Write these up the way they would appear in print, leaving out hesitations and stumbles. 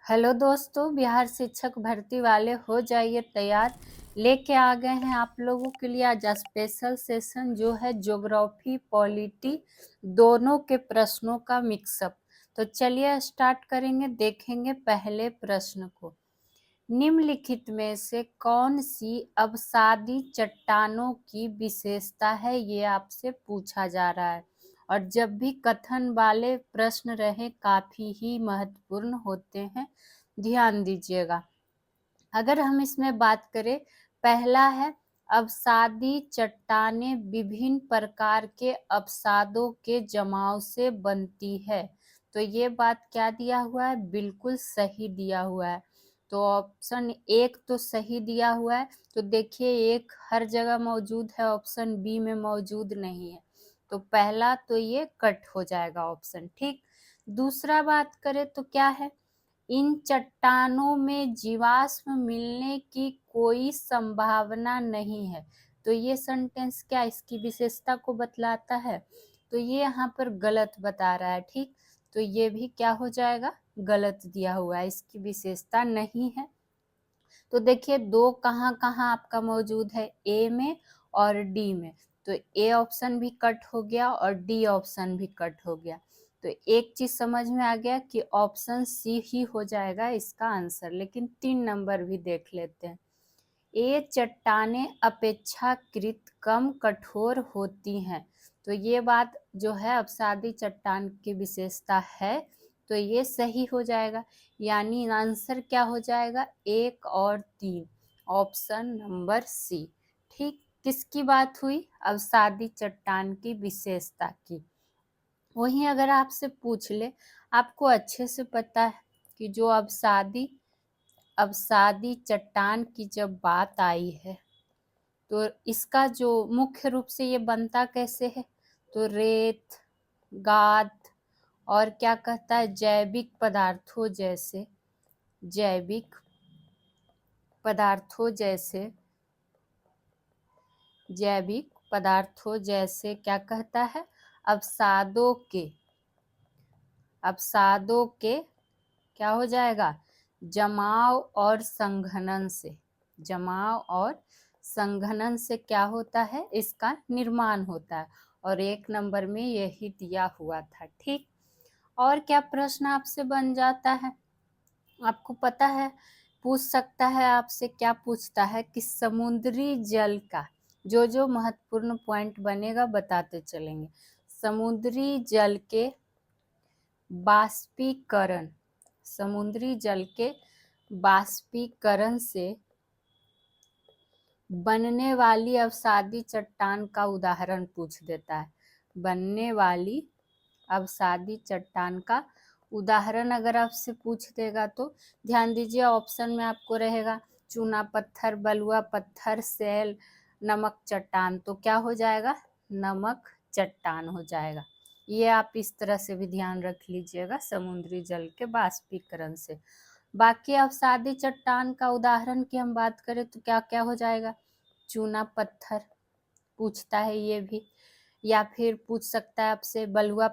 Hello दोस्तों, बिहार शिक्षक भर्ती वाले हो जाइए तैयार। लेके आ गए हैं आप लोगों के लिए आज स्पेशल सेशन जो है ज्योग्राफी पॉलिटी दोनों के प्रश्नों का मिक्सअप। तो चलिए स्टार्ट करेंगे। देखेंगे पहले प्रश्न को। निम्नलिखित में से कौन सी अवसादी चट्टानों की विशेषता है, ये आपसे पूछा जा रहा है। और जब भी कथन वाले प्रश्न रहे काफी ही महत्वपूर्ण होते हैं, ध्यान दीजिएगा। अगर हम इसमें बात करें, पहला है अवसादी चट्टानें विभिन्न प्रकार के अवसादों के जमाव से बनती है। तो ये बात क्या दिया हुआ है, बिल्कुल सही दिया हुआ है। तो ऑप्शन एक तो सही दिया हुआ है। तो देखिए एक हर जगह मौजूद है, ऑप्शन बी में मौजूद नहीं है। तो पहला तो ये कट हो जाएगा ऑप्शन। ठीक। दूसरा बात करें तो क्या है, इन चट्टानों में जीवाश्म मिलने की कोई संभावना नहीं है। तो ये सेंटेंस क्या इसकी विशेषता को बतलाता है, तो ये यहाँ पर गलत बता रहा है। ठीक। तो ये भी क्या हो जाएगा, गलत दिया हुआ है, इसकी विशेषता नहीं है। तो देखिए दो कहाँ कहाँ आपका मौजूद है, ए में और डी में। तो ए ऑप्शन भी कट हो गया और डी ऑप्शन भी कट हो गया। तो एक चीज समझ में आ गया कि ऑप्शन सी ही हो जाएगा इसका आंसर। लेकिन 3 नंबर भी देख लेते हैं। ये चट्टानें अपेक्षाकृत कम कठोर होती हैं। तो ये बात जो है अवसादी चट्टान की विशेषता है, तो ये सही हो जाएगा। यानी आंसर क्या हो जाएगा, 1 और 3, ऑप्शन नंबर सी। ठीक। किसकी बात हुई, अवसादी चट्टान की विशेषता की। वहीं अगर आपसे पूछ ले, आपको अच्छे से पता है कि जो अवसादी चट्टान की जब बात आई है, तो इसका जो मुख्य रूप से ये बनता कैसे है, तो रेत, गाद और क्या कहता है जैविक पदार्थों जैसे क्या कहता है, अवसादों के क्या हो जाएगा, जमाव और संघनन से क्या होता है, इसका निर्माण होता है। और 1 नंबर में यही दिया हुआ था। ठीक। और क्या प्रश्न आपसे बन जाता है, आपको पता है पूछ सकता है आपसे, क्या पूछता है कि समुद्री जल का जो महत्वपूर्ण पॉइंट बनेगा बताते चलेंगे। समुद्री जल के बाष्पीकरण से बनने वाली अवसादी चट्टान का उदाहरण पूछ देता है। बनने वाली अवसादी चट्टान का उदाहरण अगर आपसे पूछ देगा तो ध्यान दीजिए, ऑप्शन में आपको रहेगा चूना पत्थर, बलुआ पत्थर, सेल, नमक चट्टान। तो क्या हो जाएगा, नमक चट्टान हो जाएगा। ये आप इस तरह से भी ध्यान रख लीजिएगा, समुद्री जल के बाष्पीकरण से। बाकी अवसादी चट्टान का उदाहरण की हम बात करें तो क्या क्या हो जाएगा, चूना पत्थर पूछता है ये भी, या फिर पूछ सकता है आपसे बलुआ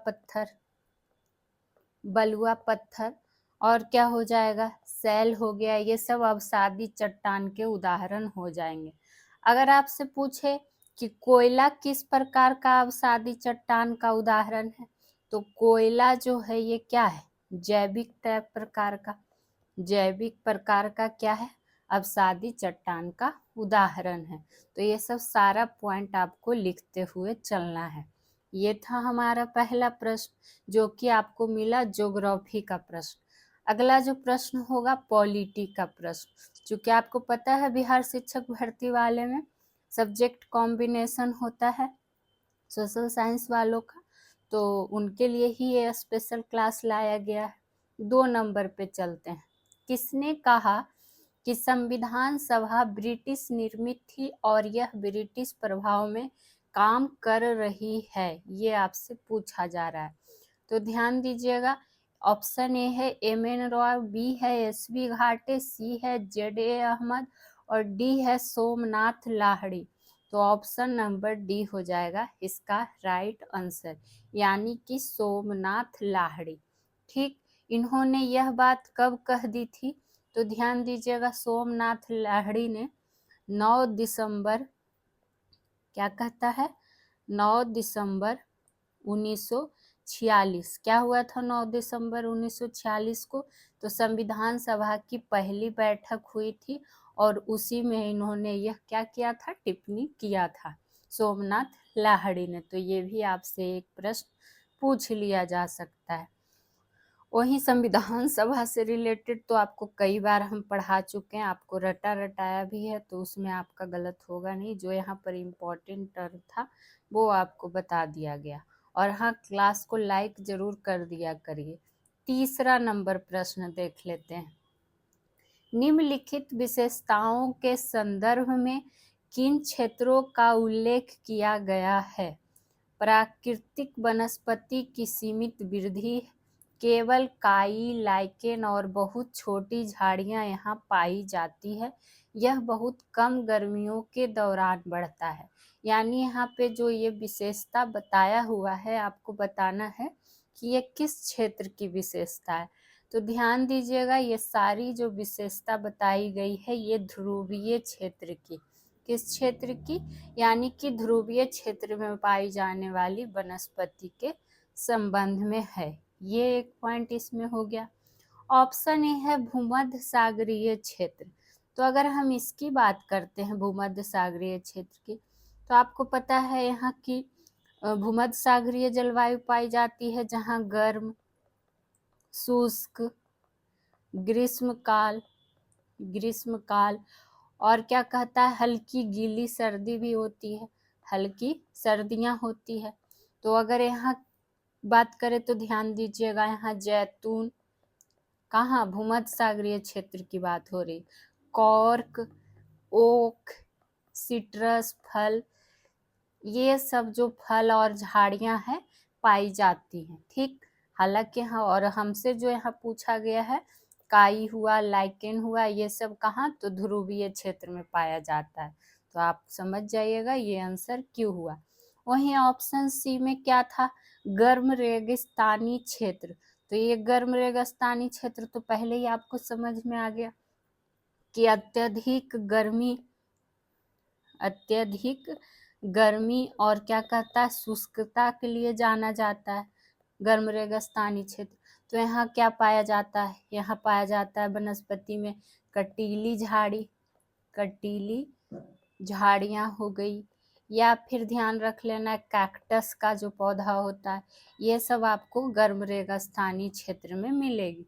पत्थर और क्या हो जाएगा, सेल हो गया। ये सब अवसादी चट्टान के उदाहरण हो जाएंगे। अगर आपसे पूछे कि कोयला किस प्रकार का अवसादी चट्टान का उदाहरण है, तो कोयला जो है ये क्या है, जैविक प्रकार का क्या है, अवसादी चट्टान का उदाहरण है। तो ये सब सारा पॉइंट आपको लिखते हुए चलना है। ये था हमारा पहला प्रश्न जो कि आपको मिला ज्योग्राफी का प्रश्न। अगला जो प्रश्न होगा पॉलिटी का प्रश्न। चूंकि आपको पता है बिहार शिक्षक भर्ती वाले में सब्जेक्ट कॉम्बिनेशन होता है सोशल साइंस वालों का, तो उनके लिए ही ये स्पेशल क्लास लाया गया है। 2 नंबर पे चलते हैं। किसने कहा कि संविधान सभा ब्रिटिश निर्मित थी और यह ब्रिटिश प्रभाव में काम कर रही है, ये आपसे पूछा जा रहा है। तो ध्यान दीजिएगा, ऑप्शन ए है एम.एन. रॉय, बी है एस.बी. घाटे, सी है जेड.ए. अहमद और डी है सोमनाथ लाहिड़ी। तो ऑप्शन नंबर डी हो जाएगा इसका राइट आंसर, यानी कि सोमनाथ लाहिड़ी। ठीक। इन्होंने यह बात कब कह दी थी? तो ध्यान दीजिएगा, सोमनाथ लाहिड़ी ने 9 दिसंबर, क्या कहता है, 9 दिसंबर 1946। क्या हुआ था 9 दिसंबर 1946 को? तो संविधान सभा की पहली बैठक हुई थी और उसी में इन्होंने यह क्या किया था, टिप्पणी किया था, सोमनाथ लाहिड़ी ने। तो ये भी आपसे एक प्रश्न पूछ लिया जा सकता है। वही संविधान सभा से रिलेटेड तो आपको कई बार हम पढ़ा चुके हैं, आपको रटा रटाया भी है, तो उसमें आपका गलत होगा नहीं। जो यहाँ पर इम्पोर्टेंट टर्म था वो आपको बता दिया गया। और हाँ, क्लास को लाइक जरूर कर दिया करिए। तीसरा नंबर प्रश्न देख लेते हैं। निम्नलिखित विशेषताओं के संदर्भ में किन क्षेत्रों का उल्लेख किया गया है? प्राकृतिक वनस्पति की सीमित वृद्धि, केवल काई, लाइकेन और बहुत छोटी झाड़ियां यहाँ पाई जाती है। यह बहुत कम गर्मियों के दौरान बढ़ता है। यानी यहाँ पे जो ये विशेषता बताया हुआ है, आपको बताना है कि ये किस क्षेत्र की विशेषता है। तो ध्यान दीजिएगा, ये सारी जो विशेषता बताई गई है ये ध्रुवीय क्षेत्र की, किस क्षेत्र की, यानी कि ध्रुवीय क्षेत्र में पाई जाने वाली वनस्पति के संबंध में है। ये एक पॉइंट इसमें हो गया। ऑप्शन ए है भूमध्य सागरीय क्षेत्र। तो अगर हम इसकी बात करते हैं भूमध्य सागरीय क्षेत्र की, तो आपको पता है यहाँ की भूमध्य सागरीय जलवायु पाई जाती है, जहाँ गर्म, शुष्क, ग्रीष्मकाल और क्या कहता है, हल्की गीली सर्दी भी होती है, हल्की सर्दियां होती है। तो अगर यहाँ बात करें तो ध्यान दीजिएगा, यहाँ जैतून, कहाँ, भूमध्य सागरीय क्षेत्र की बात हो रही, कॉर्क, ओक, सिट्रस फल, ये सब जो फल और झाड़ियां हैं पाई जाती हैं। ठीक, हालांकि हाँ, और हमसे जो यहाँ पूछा गया है, काई हुआ, लाइकेन हुआ, ये सब कहाँ, तो ध्रुवीय क्षेत्र में पाया जाता है। तो आप समझ जाइएगा ये आंसर क्यों हुआ। वहीं ऑप्शन सी में क्या था, गर्म रेगिस्तानी क्षेत्र। तो ये गर्म रेगिस्तानी क्षेत्र तो पहले ही आपको समझ में आ गया कि अत्यधिक गर्मी और क्या कहता है, शुष्कता के लिए जाना जाता है गर्म रेगिस्तानी क्षेत्र। तो यहाँ क्या पाया जाता है, यहाँ पाया जाता है वनस्पति में कटीली झाड़ियाँ हो गई, या फिर ध्यान रख लेना कैक्टस का जो पौधा होता है, ये सब आपको गर्म रेगिस्तानी क्षेत्र में मिलेगी,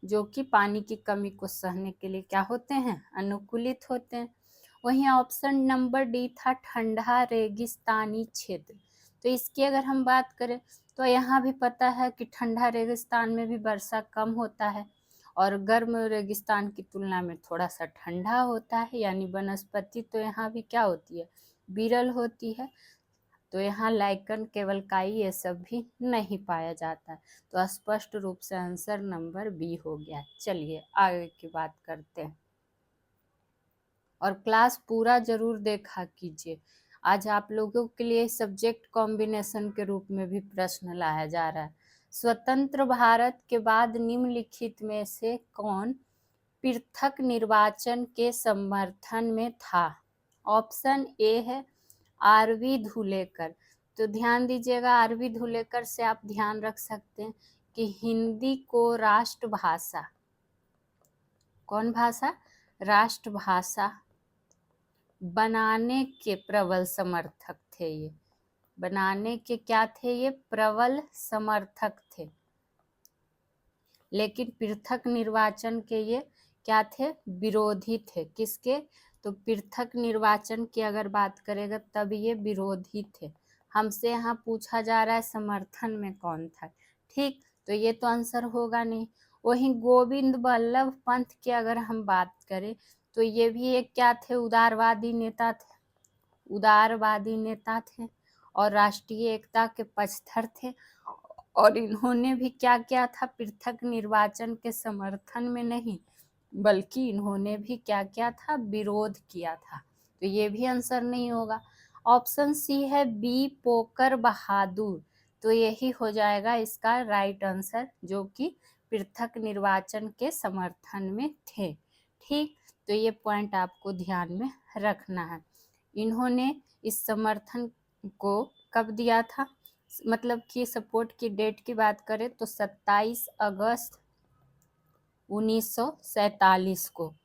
जो कि पानी की कमी को सहने के लिए क्या होते हैं, अनुकूलित होते हैं। वहीं ऑप्शन नंबर डी था ठंडा रेगिस्तानी क्षेत्र। तो इसकी अगर हम बात करें तो यहाँ भी पता है कि ठंडा रेगिस्तान में भी वर्षा कम होता है और गर्म रेगिस्तान की तुलना में थोड़ा सा ठंडा होता है, यानी वनस्पति तो यहाँ भी क्या होती है, विरल होती है। तो यहाँ लाइकन, केवल काई, ये सब भी नहीं पाया जाता। तो स्पष्ट रूप से आंसर नंबर बी हो गया। चलिए आगे की बात करते हैं, और क्लास पूरा जरूर देखा कीजिए। आज आप लोगों के लिए सब्जेक्ट कॉम्बिनेशन के रूप में भी प्रश्न लाया जा रहा है। स्वतंत्र भारत के बाद निम्नलिखित में से कौन पृथक निर्वाचन के समर्थन में था? ऑप्शन ए है आरवी धुलेकर। तो ध्यान दीजिएगा, आरवी धुलेकर से आप ध्यान रख सकते हैं कि हिंदी को राष्ट्रभाषा, कौन भाषा, राष्ट्रभाषा बनाने के प्रबल समर्थक थे। ये बनाने के क्या थे, ये प्रबल समर्थक थे। लेकिन पृथक निर्वाचन के ये क्या थे, विरोधी थे। किसके, तो पृथक निर्वाचन की अगर बात करेगा तब ये विरोधी थे। हमसे यहाँ पूछा जा रहा है समर्थन में कौन था। ठीक, तो ये तो आंसर होगा नहीं। वहीं गोविंद बल्लभ पंत की अगर हम बात करें तो ये भी एक क्या थे, उदारवादी नेता थे और राष्ट्रीय एकता के पक्षधर थे। और इन्होंने भी क्या किया था, पृथक निर्वाचन के समर्थन में नहीं बल्कि इन्होंने भी क्या किया था, विरोध किया था। तो ये भी आंसर नहीं होगा। ऑप्शन सी है बी पोकर बहादुर। तो यही हो जाएगा इसका राइट आंसर, जो कि पृथक निर्वाचन के समर्थन में थे। ठीक, तो ये पॉइंट आपको ध्यान में रखना है। इन्होंने इस समर्थन को कब दिया था, मतलब कि सपोर्ट की डेट की बात करें तो 27 अगस्त 1947 को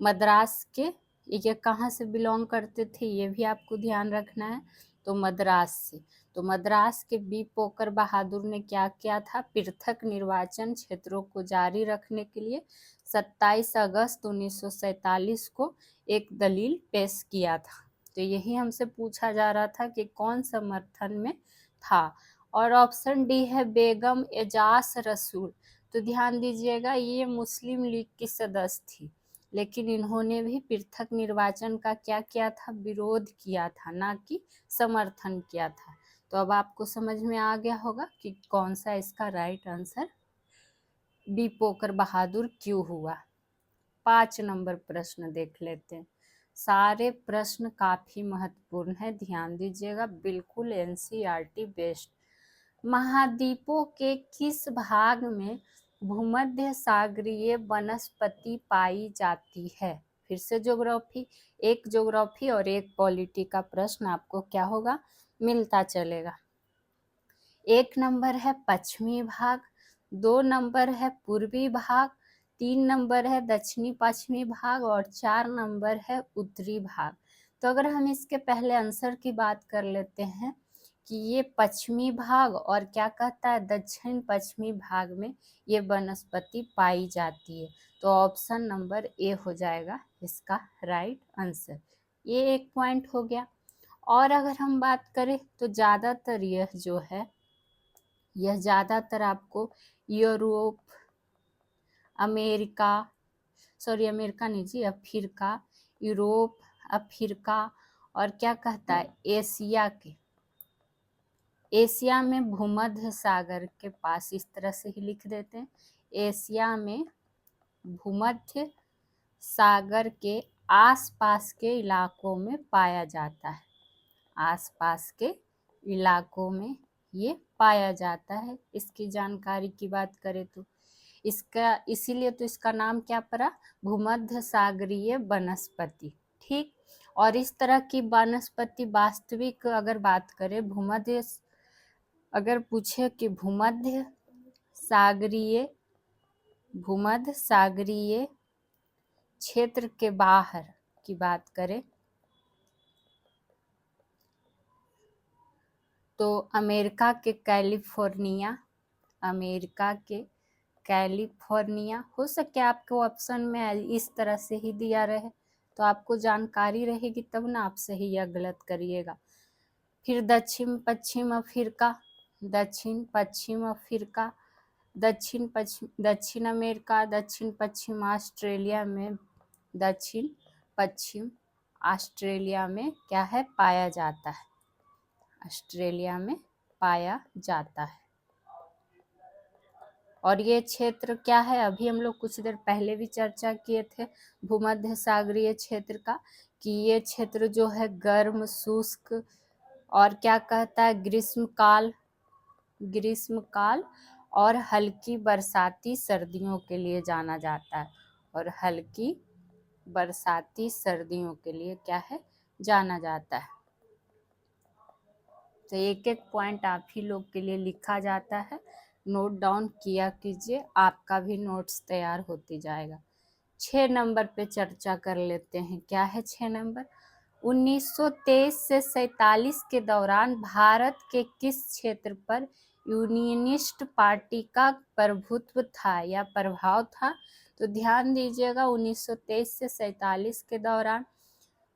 मद्रास के, ये कहाँ से बिलोंग करते थे ये भी आपको ध्यान रखना है, तो मद्रास से। तो मद्रास के बी पोकर बहादुर ने क्या किया था, पृथक निर्वाचन क्षेत्रों को जारी रखने के लिए 27 अगस्त 1947 को एक दलील पेश किया था। तो यही हमसे पूछा जा रहा था कि कौन समर्थन में था। और ऑप्शन डी है बेगम एजाज रसूल। तो ध्यान दीजिएगा, ये मुस्लिम लीग की सदस्य थी, लेकिन इन्होंने भी पृथक निर्वाचन का क्या किया था, विरोध किया था, ना कि समर्थन किया था। तो अब आपको समझ में आ गया होगा कि कौन सा इसका राइट आंसर बी पोकर बहादुर क्यों हुआ। 5 नंबर प्रश्न देख लेते हैं। सारे प्रश्न काफी महत्वपूर्ण है, ध्यान दीजिएगा, बिल्कुल एनसीईआरटी बेस्ड। महाद्वीपों के किस भाग में भूमध्य सागरीय वनस्पति पाई जाती है। फिर से ज्योग्राफी, एक ज्योग्राफी और एक पॉलिटी का प्रश्न आपको क्या होगा, मिलता चलेगा। 1 नंबर है पश्चिमी भाग, 2 नंबर है पूर्वी भाग, 3 नंबर है दक्षिणी पश्चिमी भाग और 4 नंबर है उत्तरी भाग। तो अगर हम इसके पहले आंसर की बात कर लेते हैं कि ये पश्चिमी भाग और क्या कहता है दक्षिण पश्चिमी भाग में ये वनस्पति पाई जाती है, तो ऑप्शन नंबर ए हो जाएगा इसका राइट आंसर। ये एक पॉइंट हो गया। और अगर हम बात करें तो ज़्यादातर यह ज़्यादातर आपको यूरोप, अमेरिका नहीं जी, अफ्रीका, यूरोप, अफ्रीका और क्या कहता है एशिया में भूमध्य सागर के पास, इस तरह से ही लिख देते हैं, एशिया में भूमध्य सागर के आसपास के इलाकों में पाया जाता है, आसपास के इलाकों में ये पाया जाता है। इसकी जानकारी की बात करें तो इसका, इसीलिए तो इसका नाम क्या पड़ा, भूमध्य सागरीय वनस्पति। ठीक, और इस तरह की वनस्पति वास्तविक अगर बात करें भूमध्य, अगर पूछे कि भूमध्य सागरीय क्षेत्र के बाहर की बात करें तो अमेरिका के कैलिफोर्निया हो सके आपको ऑप्शन में इस तरह से ही दिया रहे, तो आपको जानकारी रहेगी तब ना आप सही या गलत करिएगा। फिर दक्षिण पश्चिम अफ्रीका, दक्षिण अमेरिका, दक्षिण पश्चिम ऑस्ट्रेलिया में, दक्षिण पश्चिम ऑस्ट्रेलिया में क्या है, पाया जाता है, ऑस्ट्रेलिया में पाया जाता है। और ये क्षेत्र क्या है, अभी हम लोग कुछ देर पहले भी चर्चा किए थे भूमध्य सागरीय क्षेत्र का, कि ये क्षेत्र जो है गर्म, शुष्क और क्या कहता है ग्रीष्मकाल और हल्की बरसाती सर्दियों के लिए जाना जाता है, और हल्की बरसाती सर्दियों के लिए क्या है, जाना जाता है। तो एक एक पॉइंट आप ही लोग के लिए लिखा जाता है, नोट डाउन किया कीजिए, आपका भी नोट्स तैयार होती जाएगा। 6 नंबर पे चर्चा कर लेते हैं। क्या है 6 नंबर, 1923 से 47 के दौरान भारत के किस क्षेत्र पर यूनियनिस्ट पार्टी का प्रभुत्व था या प्रभाव था। तो ध्यान दीजिएगा 1923 से 47 के दौरान,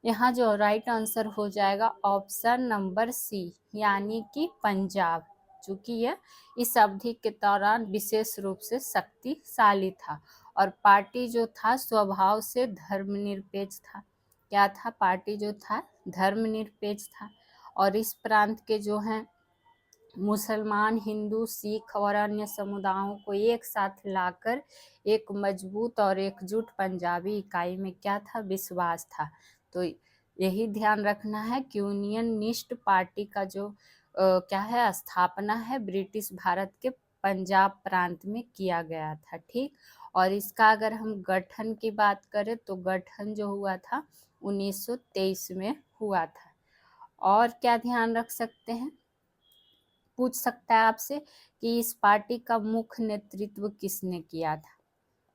यहाँ जो राइट आंसर हो जाएगा ऑप्शन नंबर सी, यानी कि पंजाब, चूंकि यह इस अवधि के दौरान विशेष रूप से शक्तिशाली था और पार्टी जो था स्वभाव से धर्मनिरपेक्ष था। क्या था, पार्टी जो था धर्मनिरपेक्ष था, और इस प्रांत के जो हैं मुसलमान, हिंदू, सिख और अन्य समुदायों को एक साथ लाकर एक मजबूत और एकजुट पंजाबी इकाई में क्या था, विश्वास था। तो यही ध्यान रखना है कि यूनियनिस्ट पार्टी का जो क्या है स्थापना है ब्रिटिश भारत के पंजाब प्रांत में किया गया था। ठीक, और इसका अगर हम गठन की बात करें तो गठन जो हुआ था 1923 में हुआ था। और क्या ध्यान रख सकते हैं, पूछ सकता है आपसे कि इस पार्टी का मुख्य नेतृत्व किसने किया था।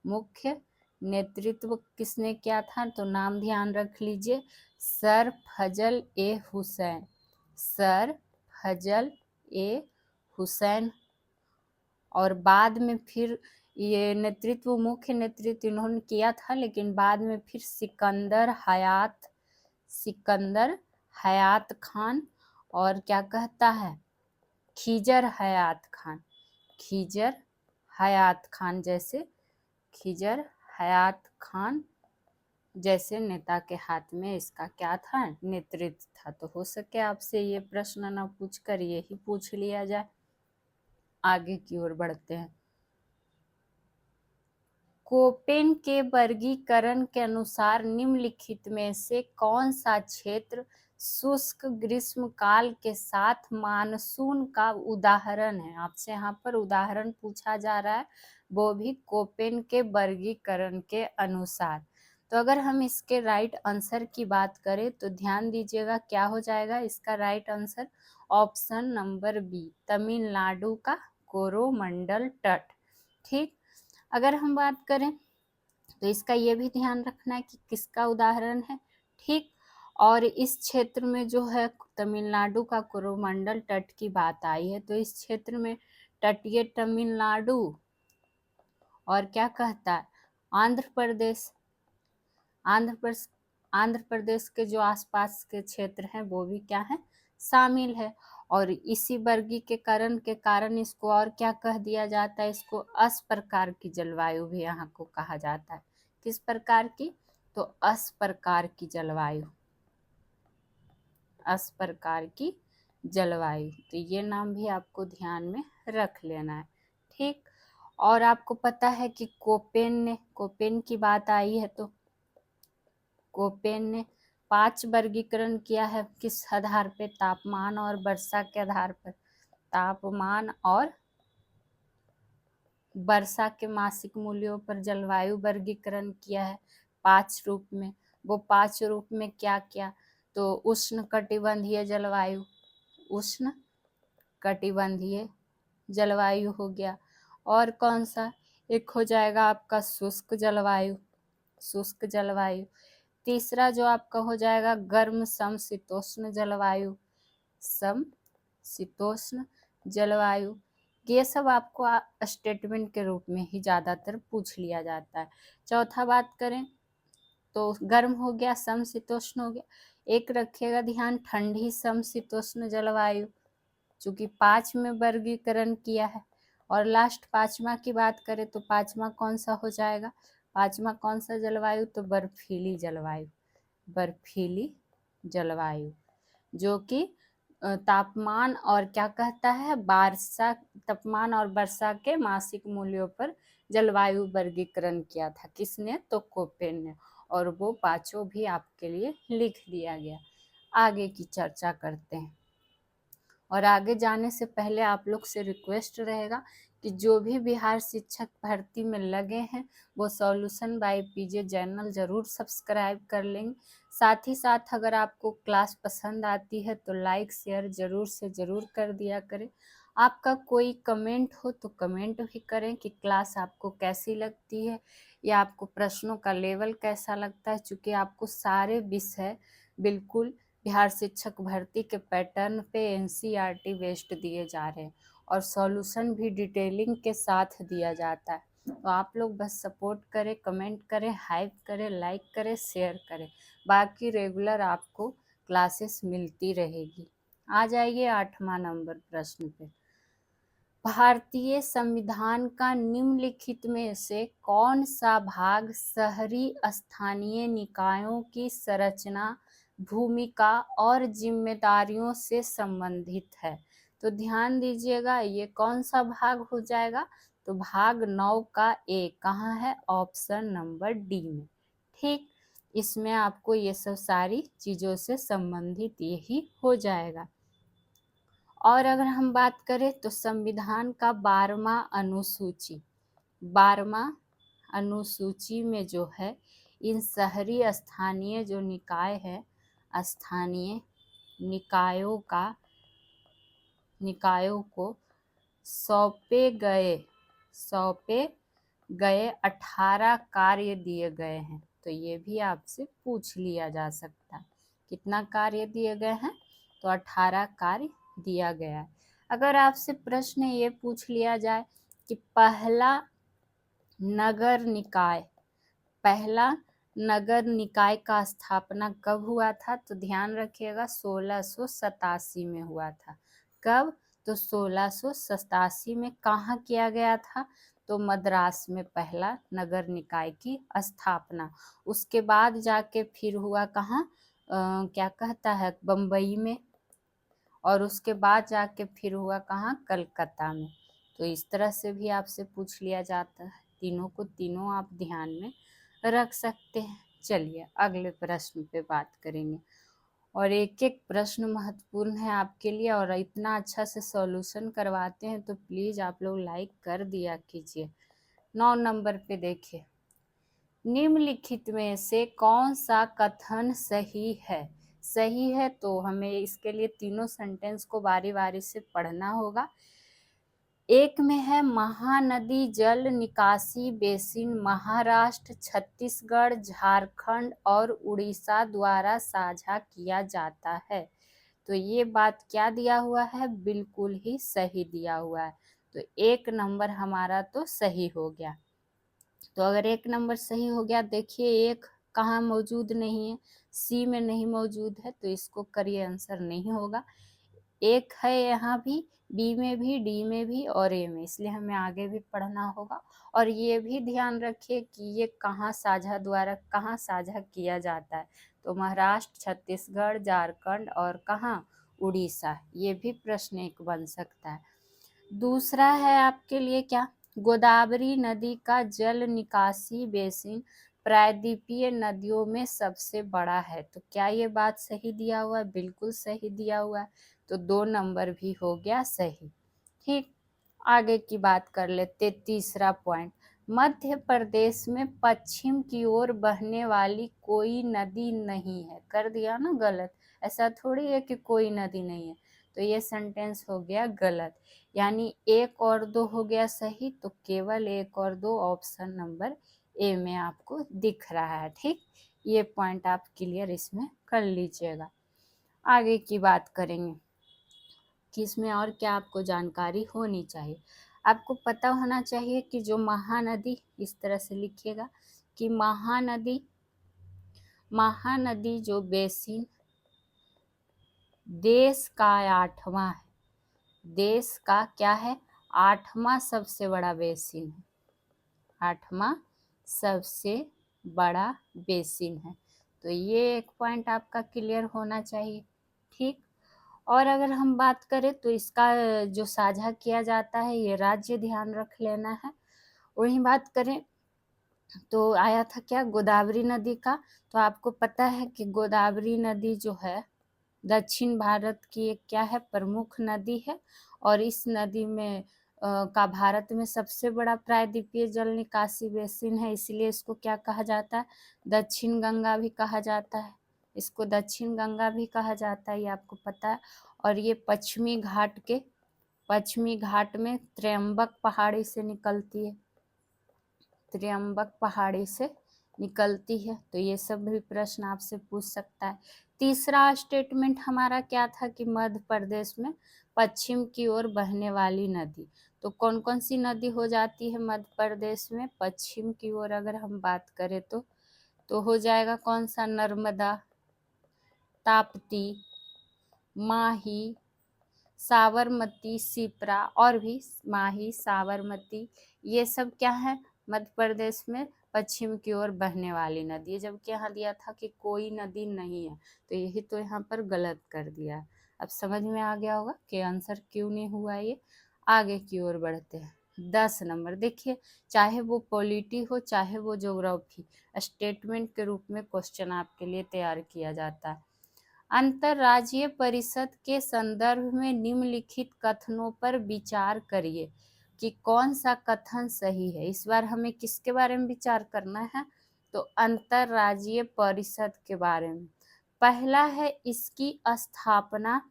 मुख्य नेतृत्व किसने किया था, तो नाम ध्यान रख लीजिए, सर फजल ए हुसैन। सर फजल ए हुसैन। और बाद में फिर ये नेतृत्व, मुख्य नेतृत्व इन्होंने किया था, लेकिन बाद में फिर सिकंदर हयात खान और क्या कहता है, खिजर हयात खान जैसे नेता के हाथ में इसका क्या था, नेतृत्व था। तो हो सके आपसे ये प्रश्न ना पूछ कर यही पूछ लिया जाए। आगे की ओर बढ़ते हैं। कोपेन के वर्गीकरण के अनुसार निम्नलिखित में से कौन सा क्षेत्र शुष्क ग्रीष्मकाल के साथ मानसून का उदाहरण है। आपसे यहाँ पर उदाहरण पूछा जा रहा है, वो भी कोपेन के वर्गीकरण के अनुसार। तो अगर हम इसके राइट आंसर की बात करें तो ध्यान दीजिएगा क्या हो जाएगा इसका right answer, option number B, Tamil Nadu का कोरोमंडल तट। ठीक, अगर हम बात करें तो इसका ये भी ध्यान रखना है कि किसका उदाहरण है। ठीक, और इस क्षेत्र में जो है तमिलनाडु का कोरोमंडल तट की बात आई है, तो इस क्षेत्र में तटीय तमिलनाडु और क्या कहता है आंध्र प्रदेश के जो आसपास के क्षेत्र हैं वो भी क्या है, शामिल है। और इसी वर्गीकरण के कारण इसको और क्या कह दिया जाता है, इसको अस प्रकार की जलवायु भी यहाँ को कहा जाता है। किस प्रकार की, तो अस प्रकार की जलवायु। तो ये नाम भी आपको ध्यान में रख लेना है। ठीक, और आपको पता है कि कोपेन की बात आई है, तो कोपेन ने 5 वर्गीकरण किया है, किस आधार पे, तापमान और वर्षा के आधार पर। तापमान और वर्षा के मासिक मूल्यों पर जलवायु वर्गीकरण किया है 5 रूप में। वो 5 रूप में क्या क्या, तो उष्ण कटिबंधीय जलवायु हो गया, और कौन सा, एक हो जाएगा आपका शुष्क जलवायु। तीसरा जो आपका हो जाएगा गर्म समशीतोष्ण जलवायु। ये सब आपको स्टेटमेंट के रूप में ही ज्यादातर पूछ लिया जाता है। चौथा बात करें तो गर्म हो गया, समशीतोष्ण हो गया। एक रखिएगा ध्यान, ठंडी समशीतोष्ण जलवायु, चूंकि 5 में वर्गीकरण किया है। और लास्ट 5वां की बात करें तो 5वां कौन सा हो जाएगा, 5वां कौन सा जलवायु, तो बर्फीली जलवायु, जो कि तापमान और क्या कहता है, तापमान और वर्षा के मासिक मूल्यों पर जलवायु वर्गीकरण किया था। किसने, तो कोपेन ने। और वो 5 भी आपके लिए लिख दिया गया। आगे की चर्चा करते हैं। और आगे जाने से पहले आप लोग से रिक्वेस्ट रहेगा कि जो भी बिहार शिक्षक भर्ती में लगे हैं वो सॉल्यूशन बाय पीजे चैनल जरूर सब्सक्राइब कर लेंगे। साथ ही साथ अगर आपको क्लास पसंद आती है तो लाइक शेयर जरूर से जरूर कर दिया करें। आपका कोई कमेंट हो तो कमेंट भी करें कि क्लास आपको कैसी लगती है या आपको प्रश्नों का लेवल कैसा लगता है। चूँकि आपको सारे विषय बिल्कुल बिहार शिक्षक भर्ती के पैटर्न पे एनसीईआरटी बेस्ड दिए जा रहे हैं और सॉल्यूशन भी डिटेलिंग के साथ दिया जाता है। तो आप लोग बस सपोर्ट करें, कमेंट करें, हाइप करें, लाइक करें, शेयर करें। बाकी रेगुलर आपको क्लासेस मिलती रहेगी। आ जाइए 8वां नंबर प्रश्न पे। भारतीय संविधान का निम्नलिखित में से कौन सा भाग शहरी स्थानीय निकायों की संरचना, भूमिका और जिम्मेदारियों से संबंधित है। तो ध्यान दीजिएगा ये कौन सा भाग हो जाएगा, तो भाग 9 का ए कहाँ है, ऑप्शन नंबर डी में। ठीक, इसमें आपको ये सब सारी चीजों से संबंधित यही हो जाएगा। और अगर हम बात करें तो संविधान का 12वां अनुसूची में जो है इन शहरी स्थानीय जो निकाय है, स्थानीय निकायों को सौंपे गए 18 कार्य दिए गए हैं। तो ये भी आपसे पूछ लिया जा सकता है, कितना कार्य दिए गए हैं, तो 18 कार्य दिया गया है। अगर आपसे प्रश्न ये पूछ लिया जाए कि पहला नगर निकाय का स्थापना कब हुआ था, तो ध्यान रखिएगा 1687 में हुआ था। कब, तो 1687 में। कहाँ किया गया था, तो मद्रास में पहला नगर निकाय की स्थापना। उसके बाद जाके फिर हुआ कहाँ, क्या कहता है, बम्बई में, और उसके बाद जाके फिर हुआ कहाँ, कलकत्ता में। तो इस तरह से भी आपसे पूछ लिया जाता है, तीनों आप ध्यान में रख सकते हैं। चलिए अगले प्रश्न पे बात करेंगे, और एक एक प्रश्न महत्वपूर्ण है आपके लिए, और इतना अच्छा से सॉल्यूशन करवाते हैं तो प्लीज आप लोग लाइक कर दिया कीजिए। 9 नंबर पे देखिए, निम्नलिखित में से कौन सा कथन सही है। सही है तो हमें इसके लिए तीनों सेंटेंस को बारी बारी से पढ़ना होगा। एक में है, महानदी जल निकासी बेसिन महाराष्ट्र, छत्तीसगढ़, झारखंड और उड़ीसा द्वारा साझा किया जाता है। तो ये बात क्या दिया हुआ है, बिल्कुल ही सही दिया हुआ है। तो 1 नंबर हमारा तो सही हो गया। तो अगर 1 नंबर सही हो गया, देखिए 1 कहाँ मौजूद नहीं है, सी में नहीं मौजूद है, तो इसको करिए, आंसर नहीं होगा। 1 है यहाँ भी, बी में भी, डी में भी और ए में, इसलिए हमें आगे भी पढ़ना होगा। और ये भी ध्यान रखिए कि ये कहाँ साझा किया जाता है, तो महाराष्ट्र, छत्तीसगढ़, झारखंड और कहाँ, उड़ीसा। ये भी प्रश्न एक बन सकता है। दूसरा है आपके लिए क्या, गोदावरी नदी का जल निकासी बेसिन प्रायद्वीपीय नदियों में सबसे बड़ा है। तो क्या ये बात सही दिया हुआ है, बिल्कुल सही दिया हुआ है। तो 2 नंबर भी हो गया सही। ठीक, आगे की बात कर लेते। तीसरा पॉइंट, मध्य प्रदेश में पश्चिम की ओर बहने वाली कोई नदी नहीं है। कर दिया ना गलत, ऐसा थोड़ी है कि कोई नदी नहीं है। तो ये सेंटेंस हो गया गलत, यानी 1 और 2 हो गया सही। तो केवल 1 और 2 ऑप्शन नंबर ए में आपको दिख रहा है। ठीक, ये पॉइंट आप क्लियर इसमें कर लीजिएगा। आगे की बात करेंगे कि इसमें और क्या आपको जानकारी होनी चाहिए। आपको पता होना चाहिए कि जो महानदी, इस तरह से लिखिएगा कि महानदी जो बेसिन देश का 8वां है, देश का क्या है, 8वां सबसे बड़ा बेसिन है, 8वां सबसे बड़ा बेसिन है। तो ये एक पॉइंट आपका क्लियर होना चाहिए। ठीक, और अगर हम बात करें तो इसका जो साझा किया जाता है ये राज्य ध्यान रख लेना है। वही बात करें तो आया था क्या, गोदावरी नदी का। तो आपको पता है कि गोदावरी नदी जो है दक्षिण भारत की एक क्या है, प्रमुख नदी है। और इस नदी में का भारत में सबसे बड़ा प्रायद्वीपीय जल निकासी बेसिन है, इसलिए इसको क्या कहा जाता है, दक्षिण गंगा भी कहा जाता है। इसको दक्षिण गंगा भी कहा जाता है, ये आपको पता है। और ये पश्चिमी घाट में त्र्यंबक पहाड़ी से निकलती है, त्र्यंबक पहाड़ी से निकलती है। तो ये सब भी प्रश्न आपसे पूछ सकता है। तीसरा स्टेटमेंट हमारा क्या था कि मध्य प्रदेश में पश्चिम की ओर बहने वाली नदी। तो कौन कौन सी नदी हो जाती है मध्य प्रदेश में पश्चिम की ओर, अगर हम बात करें तो हो जाएगा कौन सा, नर्मदा, ताप्ती, माही, साबरमती, शिप्रा, और भी माही, साबरमती, ये सब क्या है, मध्य प्रदेश में पश्चिम की ओर बहने वाली नदी है। जबकि यहाँ दिया था कि कोई नदी नहीं है, तो यही तो यहाँ पर गलत कर दिया है। अब समझ में आ गया होगा कि आंसर क्यों नहीं हुआ ये। आगे की ओर बढ़ते हैं। 10 नंबर देखिए, चाहे वो पॉलिटी हो चाहे वो ज्योग्राफी, स्टेटमेंट के रूप में क्वेश्चन आपके लिए तैयार किया जाता है। अंतर्राज्यीय परिषद के संदर्भ में निम्नलिखित कथनों पर विचार करिए कि कौन सा कथन सही है। इस बार हमें किसके बारे में विचार करना है, तो अंतर्राज्यीय परिषद के बारे में। पहला है, इसकी स्थापना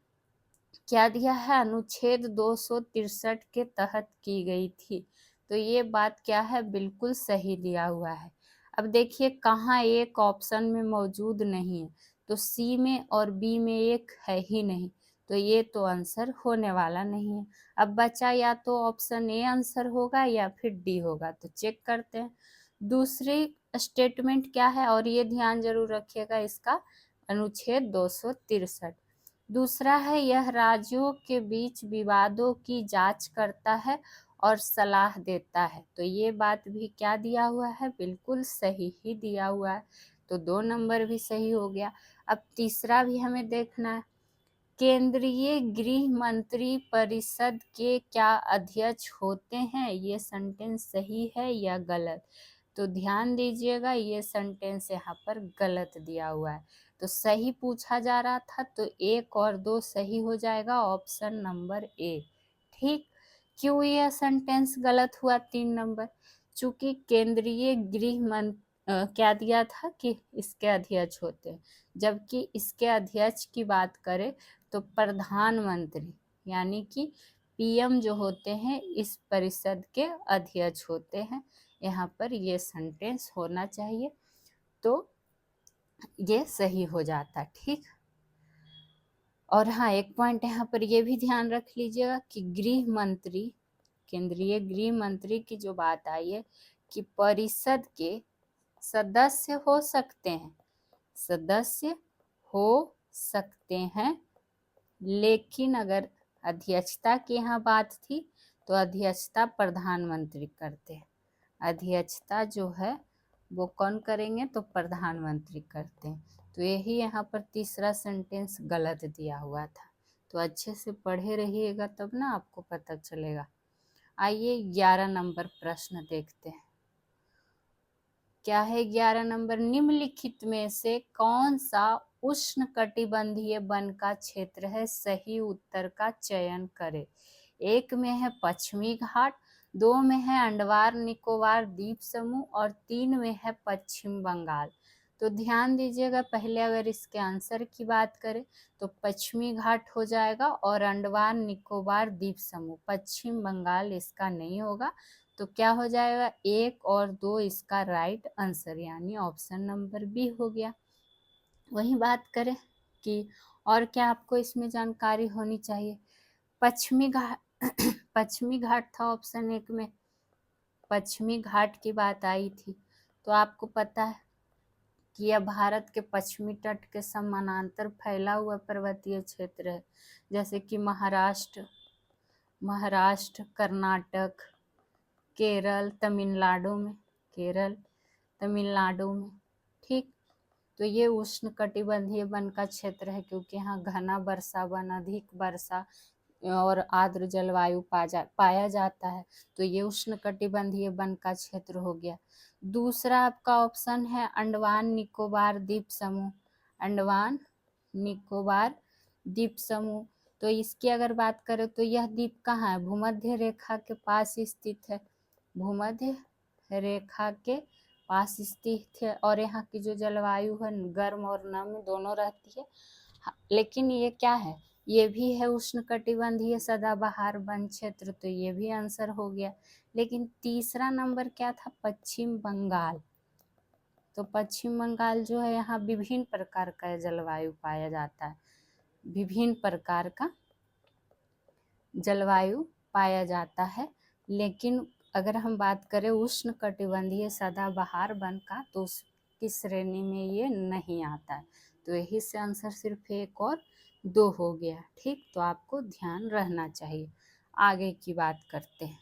क्या दिया है, अनुच्छेद 263 के तहत की गई थी। तो ये बात क्या है, बिल्कुल सही दिया हुआ है। अब देखिए कहाँ एक ऑप्शन में मौजूद नहीं है, तो सी में और बी में एक है ही नहीं, तो ये तो आंसर होने वाला नहीं है। अब बचा या तो ऑप्शन ए आंसर होगा या फिर डी होगा, तो चेक करते हैं। दूसरी स्टेटमेंट क्या है, और ये ध्यान जरूर रखिएगा इसका, अनुच्छेद 263। दूसरा है, यह राज्यों के बीच विवादों की जांच करता है और सलाह देता है। तो ये बात भी क्या दिया हुआ है, बिल्कुल सही ही दिया हुआ है, तो 2 नंबर भी सही हो गया। अब तीसरा भी हमें देखना है, केंद्रीय गृह मंत्री परिषद के क्या अध्यक्ष होते हैं, ये सेंटेंस सही है या गलत। तो ध्यान दीजिएगा, ये सेंटेंस यहाँ पर गलत दिया हुआ है, तो सही पूछा जा रहा था, तो 1 और 2 सही हो जाएगा, ऑप्शन नंबर ए। ठीक, क्यों यह सेंटेंस गलत हुआ 3 नंबर, चूंकि केंद्रीय गृह मंत्री क्या दिया था कि इसके अध्यक्ष होते हैं, जबकि इसके अध्यक्ष की बात करें तो प्रधानमंत्री यानी कि पीएम जो होते हैं इस परिषद के अध्यक्ष होते हैं। यहाँ पर ये सेंटेंस होना चाहिए, तो ये सही हो जाता। ठीक, और हाँ एक पॉइंट यहाँ पर ये भी ध्यान रख लीजिएगा कि गृह मंत्री, केंद्रीय गृह मंत्री की जो बात आई है कि परिषद के सदस्य हो सकते हैं, सदस्य हो सकते हैं, लेकिन अगर अध्यक्षता की यहाँ बात थी तो अध्यक्षता प्रधानमंत्री करते हैं। अध्यक्षता जो है वो कौन करेंगे, तो प्रधानमंत्री करते हैं। तो यही यहाँ पर तीसरा सेंटेंस गलत दिया हुआ था, तो अच्छे से पढ़े रहिएगा तब ना आपको पता चलेगा। आइए 11 नंबर प्रश्न देखते हैं। क्या है 11 नंबर, निम्नलिखित में से कौन सा उष्णकटिबंधीय वन का क्षेत्र है, सही उत्तर का चयन करें। 1 में है पश्चिमी घाट, 2 में है अंडमान निकोबार द्वीप समूह और 3 में है पश्चिम बंगाल। तो ध्यान दीजिएगा, पहले अगर इसके आंसर की बात करें तो पश्चिमी घाट हो जाएगा और अंडमान निकोबार द्वीप समूह, पश्चिम बंगाल इसका नहीं होगा। तो क्या हो जाएगा, 1 और 2 इसका राइट आंसर, यानी ऑप्शन नंबर बी हो गया। वही बात करें कि और क्या आपको इसमें जानकारी होनी चाहिए। पश्चिमी घाट पश्चिमी घाट था ऑप्शन 1 में, पश्चिमी घाट की बात आई थी। तो आपको पता है कि यह भारत के पश्चिमी तट के समानांतर फैला हुआ पर्वतीय क्षेत्र है, जैसे कि महाराष्ट्र, कर्नाटक, केरल, तमिलनाडु में, केरल तमिलनाडु में। ठीक, तो ये उष्णकटिबंधीय वन का क्षेत्र है, क्योंकि यहाँ घना वर्षा वन, अधिक वर्षा और आर्द्र जलवायु पाया जाता है, तो ये उष्णकटिबंधीय वन का क्षेत्र हो गया। दूसरा आपका ऑप्शन है अंडमान निकोबार द्वीप समूह, अंडमान निकोबार द्वीप समूह। तो इसकी अगर बात करें तो यह द्वीप कहाँ है, भूमध्य रेखा के पास स्थित है, भूमध्य रेखा के पास स्थित है, और यहाँ की जो जलवायु है गर्म और नम दोनों रहती है। लेकिन ये क्या है, ये भी है उष्णकटिबंधीय सदाबहार वन क्षेत्र, तो ये भी आंसर हो गया। लेकिन तीसरा नंबर क्या था, पश्चिम बंगाल। तो पश्चिम बंगाल जो है यहाँ विभिन्न प्रकार का जलवायु पाया जाता है, विभिन्न प्रकार का जलवायु पाया जाता है। लेकिन अगर हम बात करें उष्णकटिबंधीय सदाबहार वन का, तो उसकी श्रेणी में ये नहीं आता है, तो यही से आंसर सिर्फ 1 और 2 हो गया। ठीक, तो आपको ध्यान रहना चाहिए। आगे की बात करते हैं।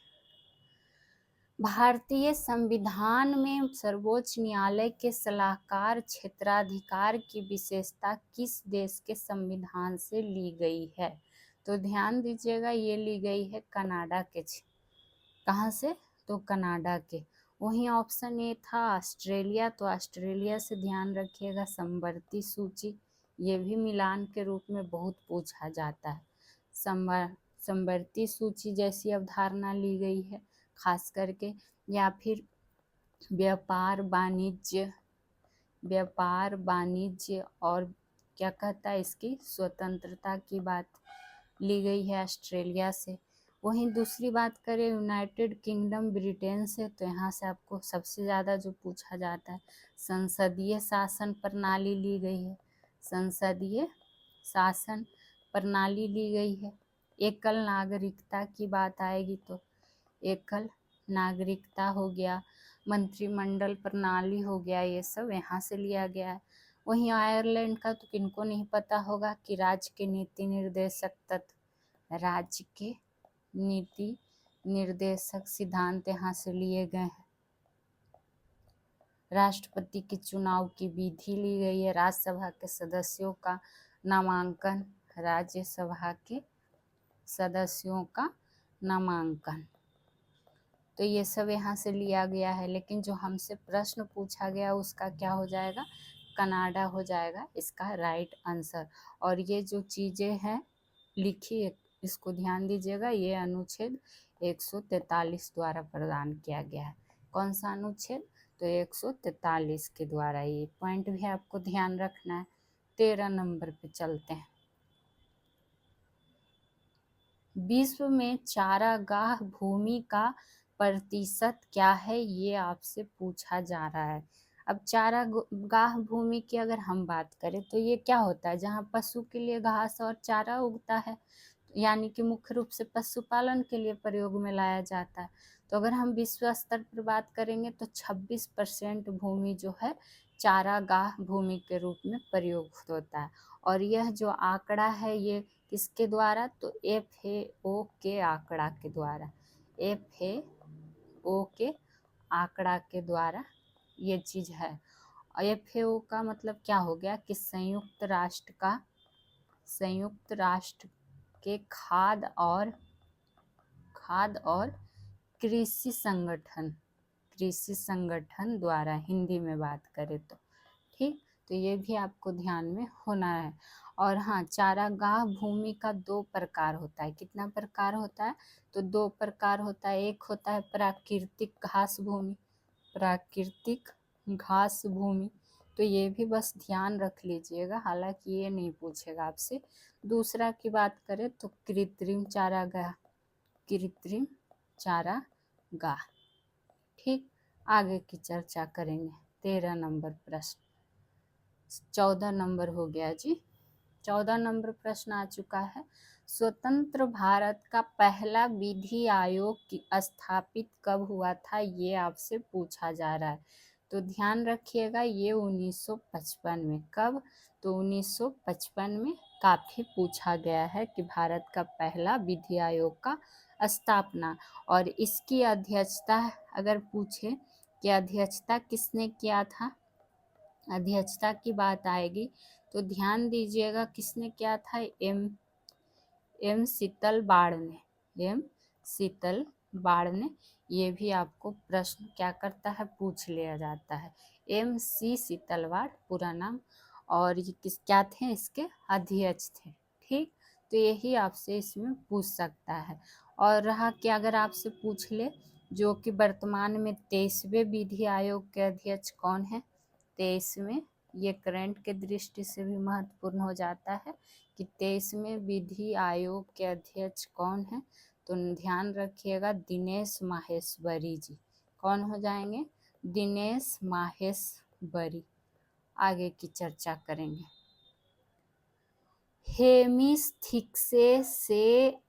भारतीय संविधान में सर्वोच्च न्यायालय के सलाहकार क्षेत्राधिकार की विशेषता किस देश के संविधान से ली गई है। तो ध्यान दीजिएगा, ये ली गई है कनाडा के, कहाँ से, तो कनाडा के। वहीं ऑप्शन ए था ऑस्ट्रेलिया, तो ऑस्ट्रेलिया से ध्यान रखिएगा, समवर्ती सूची ये भी मिलान के रूप में बहुत पूछा जाता है। समवर्ती सूची जैसी अवधारणा ली गई है खास करके, या फिर व्यापार वाणिज्य और क्या कहता है इसकी स्वतंत्रता की बात ली गई है ऑस्ट्रेलिया से। वहीं दूसरी बात करें यूनाइटेड किंगडम ब्रिटेन से, तो यहाँ से आपको सबसे ज़्यादा जो पूछा जाता है संसदीय शासन प्रणाली ली गई है। संसदीय शासन प्रणाली ली गई है। एकल नागरिकता की बात आएगी तो एकल नागरिकता हो गया, मंत्रिमंडल प्रणाली हो गया, ये सब यहाँ से लिया गया है। वहीं आयरलैंड का तो किनको नहीं पता होगा कि राज्य के नीति निर्देशक सिद्धांत यहाँ से लिए गए हैं। राष्ट्रपति के चुनाव की विधि ली गई है। राज्यसभा के सदस्यों का नामांकन, राज्यसभा के सदस्यों का नामांकन, तो ये सब यहाँ से लिया गया है। लेकिन जो हमसे प्रश्न पूछा गया उसका क्या हो जाएगा, कनाडा हो जाएगा इसका राइट आंसर। और ये जो चीज़ें हैं लिखी इसको ध्यान दीजिएगा, ये अनुच्छेद 143 द्वारा प्रदान किया गया है। कौन सा अनुच्छेद, तो 143 के द्वारा। ये पॉइंट भी आपको ध्यान रखना है। 13 नंबर पे चलते हैं। विश्व में चारागाह भूमि का प्रतिशत क्या है, ये आपसे पूछा जा रहा है। अब चारागाह भूमि की अगर हम बात करें तो ये क्या होता है, जहाँ पशु के लिए घास और चारा उगता है, यानी कि मुख्य रूप से पशुपालन के लिए प्रयोग में लाया जाता है। तो अगर हम विश्व स्तर पर बात करेंगे तो 26% भूमि जो है चारागाह भूमि के रूप में प्रयोग होता है। और यह जो आंकड़ा है ये किसके द्वारा, तो FAO के आंकड़ा के द्वारा, FAO के आंकड़ा के द्वारा ये चीज़ है। FAO का मतलब क्या हो गया कि संयुक्त राष्ट्र के खाद्य और कृषि संगठन द्वारा, हिंदी में बात करें तो ठीक। तो ये भी आपको ध्यान में होना है। और हाँ, चारागाह भूमि का 2 प्रकार होता है। कितना प्रकार होता है, तो 2 प्रकार होता है। एक होता है प्राकृतिक घास भूमि, तो ये भी बस ध्यान रख लीजिएगा, हालांकि ये नहीं पूछेगा आपसे। दूसरा की बात करें तो कृत्रिम चारागाह। ठीक, आगे की चर्चा करेंगे। 13 नंबर प्रश्न। 14 नंबर हो गया जी। 14 नंबर प्रश्न आ चुका है। स्वतंत्र भारत का पहला विधि आयोग स्थापित कब हुआ था, ये आपसे पूछा जा रहा है। तो ध्यान रखिएगा, ये 1955 में। कब, तो 1955 में काफ़ी पूछा गया है कि भारत का पहला विधि आयोग का स्थापना। और इसकी अध्यक्षता अगर पूछे कि अध्यक्षता किसने किया था, अध्यक्षता की बात आएगी तो ध्यान दीजिएगा किसने किया था, एम शीतल बाड़ ने। ये भी आपको प्रश्न क्या करता है, पूछ लिया जाता है। MC शीतलवाड़ पूरा नाम, और ये क्या थे, इसके अध्यक्ष थे। ठीक, तो यही आपसे इसमें पूछ सकता है। और रहा कि अगर आपसे पूछ ले जो कि वर्तमान में 23वें विधि आयोग के अध्यक्ष कौन है, 23वें, ये करंट के दृष्टि से भी महत्वपूर्ण हो जाता है कि 23वें विधि आयोग के अध्यक्ष कौन है, तो ध्यान रखिएगा दिनेश माहेश्वरी जी। कौन हो जाएंगे, दिनेश माहेश्वरी। आगे की चर्चा करेंगे। हेमिस्थिक्से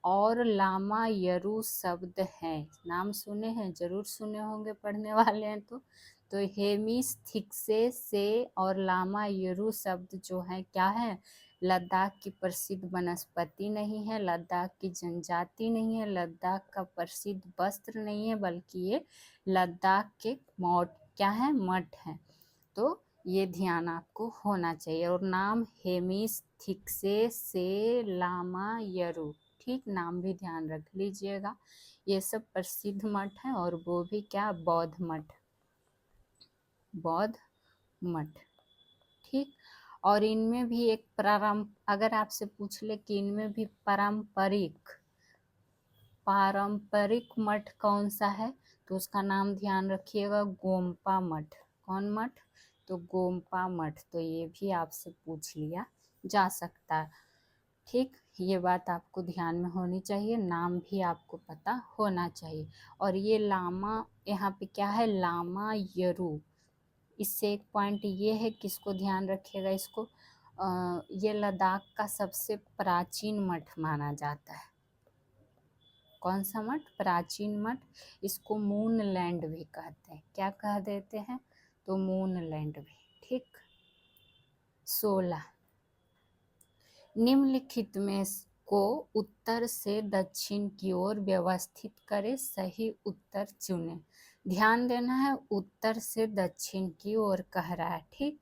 और लामा यरू शब्द हैं, नाम सुने हैं, जरूर सुने होंगे पढ़ने वाले हैं तो हेमिस्थिक्से से और लामा यरू शब्द जो है क्या है, लद्दाख की प्रसिद्ध वनस्पति नहीं है, लद्दाख की जनजाति नहीं है, लद्दाख का प्रसिद्ध वस्त्र नहीं है, बल्कि ये लद्दाख के मठ है। तो ये ध्यान आपको होना चाहिए। और नाम हेमिस्थिक्से से लामा यरू, ठीक, नाम भी ध्यान रख लीजिएगा। ये सब प्रसिद्ध मठ हैं, और वो भी क्या, बौद्ध मठ। ठीक। और इनमें भी एक अगर आपसे पूछ ले कि इनमें भी पारंपरिक मठ कौन सा है, तो उसका नाम ध्यान रखिएगा, गोम्पा मठ। कौन मठ? तो गोम्पा मठ। तो ये भी आपसे पूछ लिया जा सकता है। ठीक, ये बात आपको ध्यान में होनी चाहिए, नाम भी आपको पता होना चाहिए। और ये लामा, यहाँ पे क्या है, लामा यरू। इससे एक पॉइंट ये है कि इसको ध्यान रखिएगा, इसको ये लद्दाख का सबसे प्राचीन मठ माना जाता है। कौन सा मठ? प्राचीन मठ। इसको मून लैंड भी कहते हैं। क्या कह देते हैं? तो मून लैंड भी। ठीक। 16, निम्नलिखित में को उत्तर से दक्षिण की ओर व्यवस्थित करें, सही उत्तर चुनें। ध्यान देना है, उत्तर से दक्षिण की ओर कह रहा है। ठीक।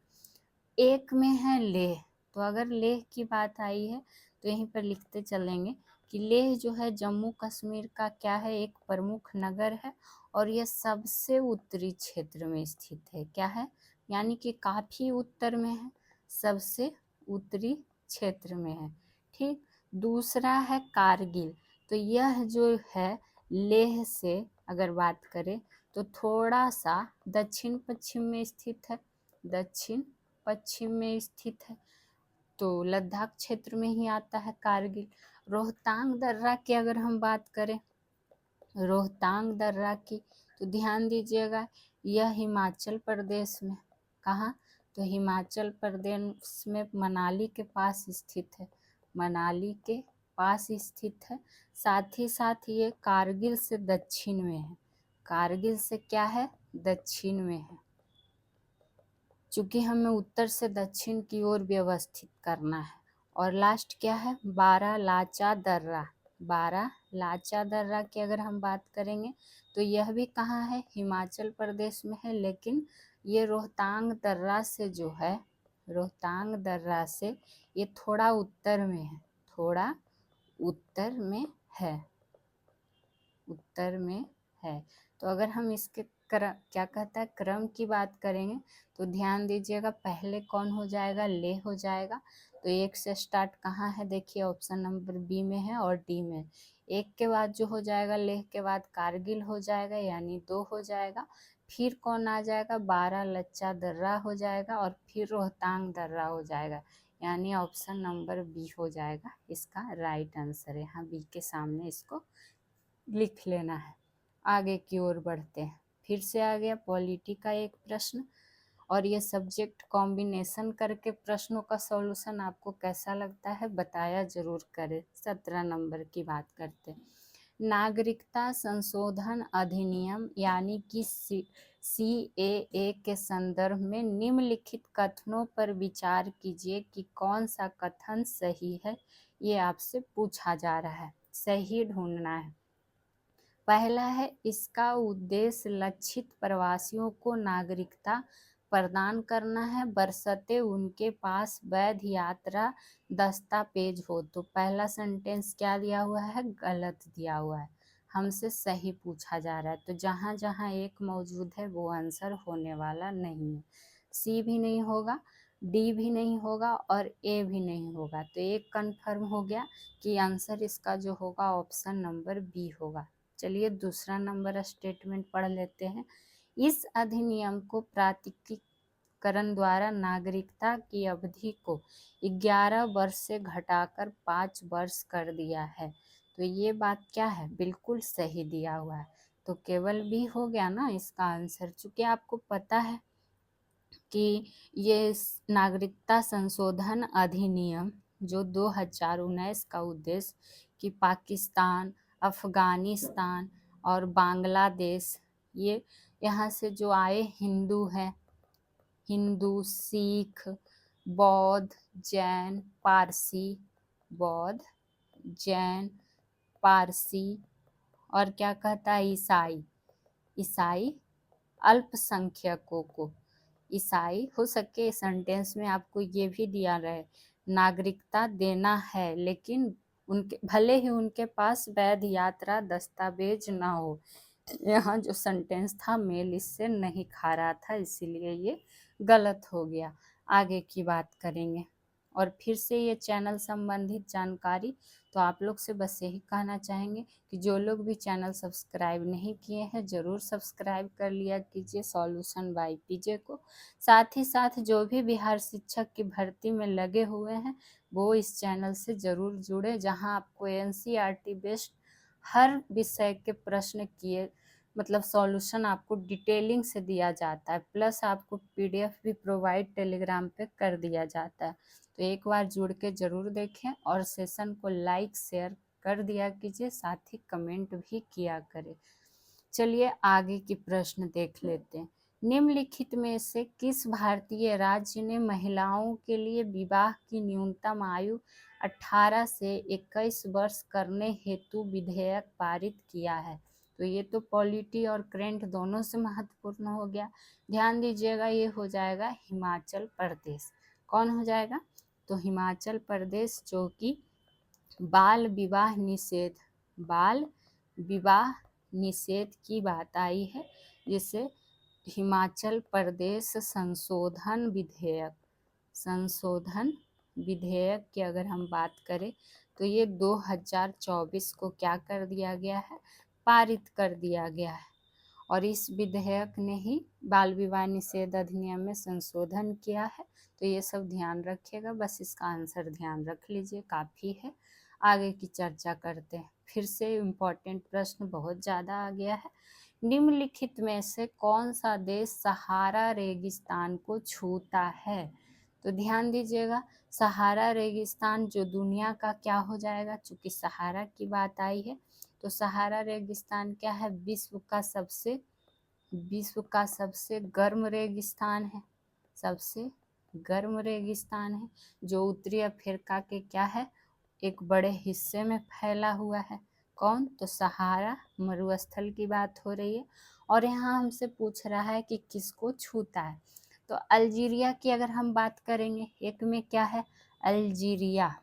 एक में है लेह, तो अगर लेह की बात आई है तो यहीं पर लिखते चलेंगे कि लेह जो है जम्मू कश्मीर का क्या है, एक प्रमुख नगर है और यह सबसे उत्तरी क्षेत्र में स्थित है। क्या है? यानी कि काफी उत्तर में है, सबसे उत्तरी क्षेत्र में है। ठीक। दूसरा है कारगिल, तो यह जो है लेह से अगर बात करें तो थोड़ा सा दक्षिण पश्चिम में स्थित है, दक्षिण पश्चिम में स्थित है, तो लद्दाख क्षेत्र में ही आता है कारगिल। रोहतांग दर्रा की अगर हम बात करें, रोहतांग दर्रा की, तो ध्यान दीजिएगा, यह हिमाचल प्रदेश में, कहाँ? तो हिमाचल प्रदेश में मनाली के पास स्थित है, मनाली के पास स्थित है। साथ ही साथ ये कारगिल से दक्षिण में है, कारगिल से क्या है, दक्षिण में है। चूंकि हमें उत्तर से दक्षिण की ओर व्यवस्थित करना है। और लास्ट क्या है, बारालाचा दर्रा। बारालाचा दर्रा की अगर हम बात करेंगे तो यह भी कहाँ है, हिमाचल प्रदेश में है, लेकिन ये रोहतांग दर्रा से जो है, रोहतांग दर्रा से ये थोड़ा उत्तर में है, थोड़ा उत्तर में है, उत्तर में है। तो अगर हम इसके क्या कहता है, क्रम की बात करेंगे तो ध्यान दीजिएगा, पहले कौन हो जाएगा, लेह हो जाएगा। तो एक से स्टार्ट कहाँ है, देखिए ऑप्शन नंबर बी में है और डी में। एक के बाद जो हो जाएगा, लेह के बाद कारगिल हो जाएगा, यानी 2 हो जाएगा। फिर कौन आ जाएगा, बारालाचा दर्रा हो जाएगा और फिर रोहतांग दर्रा हो जाएगा, यानी ऑप्शन नंबर बी हो जाएगा इसका राइट आंसर। यहाँ बी के सामने इसको लिख लेना है। आगे की ओर बढ़ते हैं। फिर से आ गया पॉलिटी का एक प्रश्न, और ये सब्जेक्ट कॉम्बिनेशन करके प्रश्नों का सॉल्यूशन आपको कैसा लगता है बताया जरूर करें। 17 नंबर की बात करते हैं। नागरिकता संशोधन अधिनियम यानी कि CAA के संदर्भ में निम्नलिखित कथनों पर विचार कीजिए कि कौन सा कथन सही है, ये आपसे पूछा जा रहा है, सही ढूंढना है। पहला है, इसका उद्देश्य लक्षित प्रवासियों को नागरिकता प्रदान करना है बशर्ते उनके पास वैध यात्रा दस्तावेज हो। तो पहला सेंटेंस क्या दिया हुआ है, गलत दिया हुआ है, हमसे सही पूछा जा रहा है। तो जहाँ जहाँ एक मौजूद है वो आंसर होने वाला नहीं है। सी भी नहीं होगा, डी भी नहीं होगा और ए भी नहीं होगा। तो एक कंफर्म हो गया कि आंसर इसका जो होगा ऑप्शन नंबर बी होगा। चलिए दूसरा नंबर स्टेटमेंट पढ़ लेते हैं। इस अधिनियम को प्राधिकरण द्वारा नागरिकता की अवधि को 11 वर्ष से घटाकर 5 वर्ष कर दिया है। तो ये बात क्या है, बिल्कुल सही दिया हुआ है। तो केवल बी हो गया ना इसका आंसर। चूंकि आपको पता है कि ये नागरिकता संशोधन अधिनियम जो 2019 का उद्देश्य कि पाकिस्तान, अफगानिस्तान और बांग्लादेश, ये यहाँ से जो आए हिंदू हैं, हिंदू, सिख, बौद्ध, जैन, पारसी, बौद्ध, जैन, पारसी और क्या कहता है, ईसाई, ईसाई अल्पसंख्यकों को, ईसाई हो सके। सेंटेंस में आपको ये भी दिया रहे नागरिकता देना है, लेकिन उनके भले ही उनके पास वैध यात्रा दस्तावेज ना हो। यहाँ जो सेंटेंस था मेल इससे नहीं खा रहा था, इसीलिए ये गलत हो गया। आगे की बात करेंगे। और फिर से ये चैनल संबंधित जानकारी, तो आप लोग से बस यही कहना चाहेंगे कि जो लोग भी चैनल सब्सक्राइब नहीं किए हैं ज़रूर सब्सक्राइब कर लिया कीजिए सॉल्यूशन बाय पीजे को। साथ ही साथ जो भी बिहार शिक्षक की भर्ती में लगे हुए हैं वो इस चैनल से ज़रूर जुड़े, जहां आपको एनसीईआरटी बेस्ड हर विषय के प्रश्न किए मतलब सॉल्यूशन आपको डिटेलिंग से दिया जाता है, प्लस आपको पीडीएफ भी प्रोवाइड टेलीग्राम पे कर दिया जाता है। तो एक बार जुड़ के ज़रूर देखें और सेशन को लाइक शेयर कर दिया कीजिए, साथ ही कमेंट भी किया करें। चलिए आगे की प्रश्न देख लेते हैं। निम्नलिखित में से किस भारतीय राज्य ने महिलाओं के लिए विवाह की न्यूनतम आयु 18 से 21 वर्ष करने हेतु विधेयक पारित किया है? तो ये तो पॉलिटी और करेंट दोनों से महत्वपूर्ण हो गया। ध्यान दीजिएगा, ये हो जाएगा हिमाचल प्रदेश। कौन हो जाएगा? तो हिमाचल प्रदेश, जो कि बाल विवाह निषेध की बात आई है, जिसे हिमाचल प्रदेश संशोधन विधेयक की अगर हम बात करें तो ये 2024 को क्या कर दिया गया है? पारित कर दिया गया है। और इस विधेयक ने ही बाल विवाह निषेध अधिनियम में संशोधन किया है। तो ये सब ध्यान रखिएगा, बस इसका आंसर ध्यान रख लीजिए, काफ़ी है। आगे की चर्चा करते हैं। फिर से इम्पोर्टेंट प्रश्न बहुत ज़्यादा आ गया है। निम्नलिखित में से कौन सा देश सहारा रेगिस्तान को छूता है? तो ध्यान दीजिएगा, सहारा रेगिस्तान जो दुनिया का क्या हो जाएगा, चूंकि सहारा की बात आई है तो सहारा रेगिस्तान क्या है? विश्व का सबसे गर्म रेगिस्तान है, सबसे गर्म रेगिस्तान है, जो उत्तरी अफ्रीका के क्या है? एक बड़े हिस्से में फैला हुआ है। कौन? तो सहारा मरुस्थल की बात हो रही है। और यहाँ हमसे पूछ रहा है कि किसको छूता है। तो अल्जीरिया की अगर हम बात करेंगे, एक में क्या है? अल्जीरिया।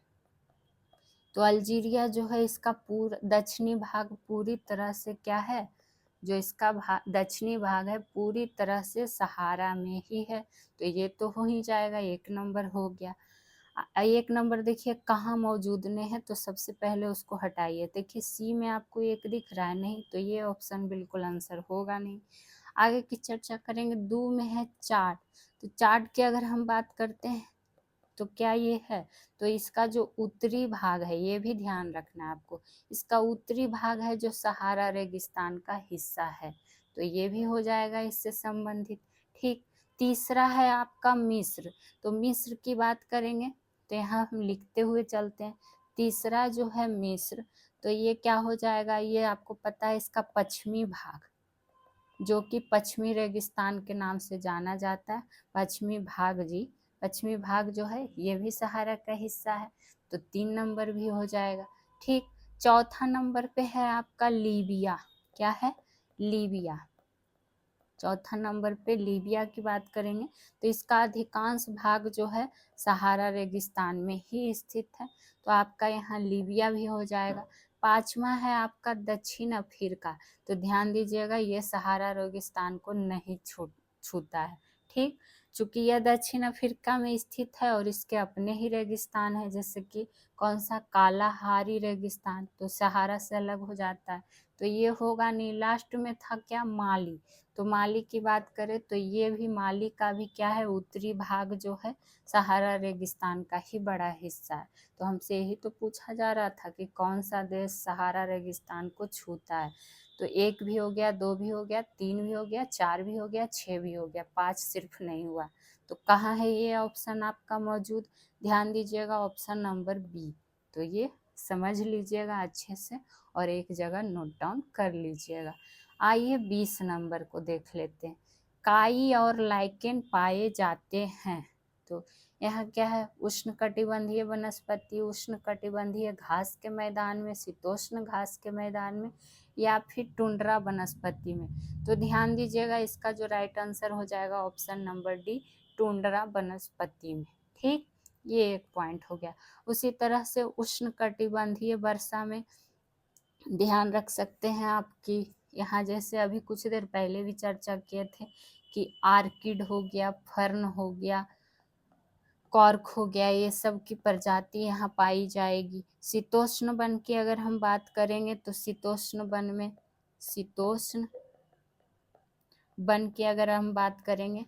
तो अल्जीरिया जो है इसका पूरा दक्षिणी भाग पूरी तरह से क्या है? जो इसका दक्षिणी भाग है पूरी तरह से सहारा में ही है। तो ये तो हो ही जाएगा, एक नंबर हो गया। एक नंबर देखिए कहाँ मौजूद ने है, तो सबसे पहले उसको हटाइए। देखिए सी में आपको एक दिख रहा है, नहीं तो ये ऑप्शन बिल्कुल आंसर होगा नहीं। आगे की चर्चा करेंगे। दो में है चाड। तो चाड की अगर हम बात करते हैं तो क्या ये है? तो इसका जो उत्तरी भाग है, ये भी ध्यान रखना है आपको, इसका उत्तरी भाग है जो सहारा रेगिस्तान का हिस्सा है। तो ये भी हो जाएगा इससे संबंधित। ठीक। तीसरा है आपका मिस्र। तो मिस्र की बात करेंगे तो यहाँ हम लिखते हुए चलते हैं। तीसरा जो है मिस्र, तो ये क्या हो जाएगा? ये आपको पता है इसका पश्चिमी भाग, जो कि पश्चिमी रेगिस्तान के नाम से जाना जाता है। पश्चिमी भाग जो है ये भी सहारा का हिस्सा है। तो 3 नंबर भी हो जाएगा। ठीक। चौथा नंबर पे है आपका लीबिया। क्या है? लीबिया। चौथा नंबर पे लीबिया की बात करेंगे तो इसका अधिकांश भाग जो है सहारा रेगिस्तान में ही स्थित है। तो आपका यहाँ लीबिया भी हो जाएगा। पांचवा है आपका दक्षिण अफ्रीका। तो ध्यान दीजिएगा, ये सहारा रेगिस्तान को नहीं छूता है। ठीक। चूंकि यह दक्षिण अफ्रीका में स्थित है और इसके अपने ही रेगिस्तान है, जैसे कि कौन सा? कालाहारी रेगिस्तान, तो सहारा से अलग हो जाता है। तो ये होगा नहीं। लास्ट में था क्या? माली। तो माली की बात करें तो ये भी माली का भी क्या है? उत्तरी भाग जो है सहारा रेगिस्तान का ही बड़ा हिस्सा है। तो हमसे यही तो पूछा जा रहा था कि कौन सा देश सहारा रेगिस्तान को छूता है। तो 1 भी हो गया, 2 भी हो गया, 3 भी हो गया, 4 भी हो गया, 6 भी हो गया, 5 सिर्फ नहीं हुआ। तो कहाँ है ये ऑप्शन आपका मौजूद? ध्यान दीजिएगा, ऑप्शन नंबर बी। तो ये समझ लीजिएगा अच्छे से और एक जगह नोट डाउन कर लीजिएगा। आइए 20 नंबर को देख लेते हैं। काई और लाइकेन पाए जाते हैं। तो यहाँ क्या है? उष्णकटिबंधीय वनस्पति, उष्णकटिबंधीय घास के मैदान में, शीतोष्ण घास के मैदान में, या फिर टुंड्रा वनस्पति में। तो ध्यान दीजिएगा, इसका जो राइट आंसर हो जाएगा ऑप्शन नंबर डी, टुंड्रा वनस्पति में। ठीक। ये एक पॉइंट हो गया। उसी तरह से उष्णकटिबंधीय वर्षा में ध्यान रख सकते हैं आपकी यहाँ, जैसे अभी कुछ देर पहले भी चर्चा किए थे कि आर्किड हो गया, फर्न हो गया, कॉर्क हो गया, ये सब की प्रजाति यहाँ पाई जाएगी। शीतोष्ण वन की अगर हम बात करेंगे तो शीतोष्ण वन की अगर हम बात करेंगे,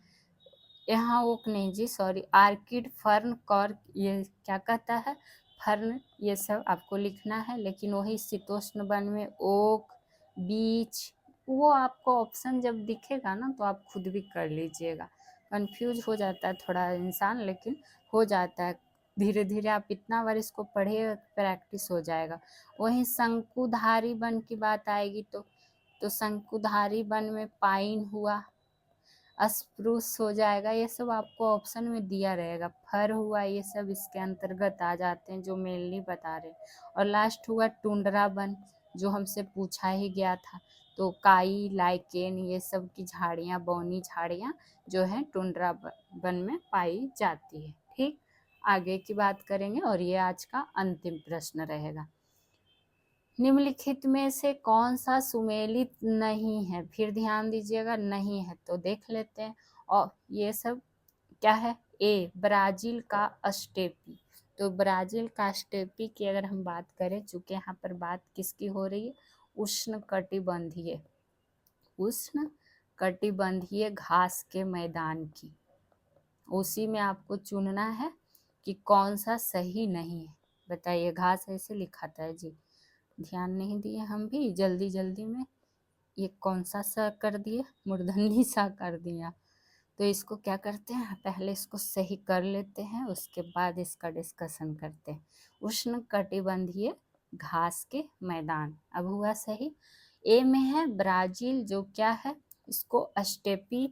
यहाँ ओक नहीं जी, सॉरी, आर्किड, फर्न, कॉर्क, ये क्या कहता है, फर्न, ये सब आपको लिखना है। लेकिन वही शीतोष्ण वन में ओक, बीच, वो आपको ऑप्शन जब दिखेगा ना तो आप खुद भी कर लीजिएगा। कंफ्यूज हो जाता है थोड़ा इंसान, लेकिन हो जाता है। धीरे धीरे आप इतना बार इसको पढ़िए, प्रैक्टिस हो जाएगा। वहीं शंकुधारी वन की बात आएगी तो शंकुधारी वन में पाइन हुआ, स्प्रूस हो जाएगा, ये सब आपको ऑप्शन में दिया रहेगा। फर हुआ, ये सब इसके अंतर्गत आ जाते हैं जो मेनली बता रहे हैं। और लास्ट हुआ टुंड्रा वन, जो हमसे पूछा ही गया था। तो काई, लाइकेन, ये सब की झाड़ियाँ, बौनी झाड़ियाँ जो है टुंड्रा वन में पाई जाती है। ठीक, आगे की बात करेंगे और ये आज का अंतिम प्रश्न रहेगा। निम्नलिखित में से कौन सा सुमेलित नहीं है? फिर ध्यान दीजिएगा, नहीं है तो देख लेते हैं। और ये सब क्या है? ए, ब्राजील का अस्टेपी। तो ब्राजील का अस्टेपी की अगर हम बात करें, चूंकि यहाँ पर बात किसकी हो रही है, उष्ण कटिबंधीय घास के मैदान की, उसी में आपको चुनना है कि कौन सा सही नहीं है। बताइए, घास ऐसे लिखा था जी, ध्यान नहीं दिए हम भी जल्दी जल्दी में, ये कौन सा कर दिए, मूर्धन्य सा कर दिया। तो इसको क्या करते हैं, पहले इसको सही कर लेते हैं, उसके बाद इसका डिस्कशन करते हैं। उष्ण कटिबंधीय घास के मैदान, अब हुआ सही। ए में है ब्राजील, जो क्या है, इसको अस्टेपी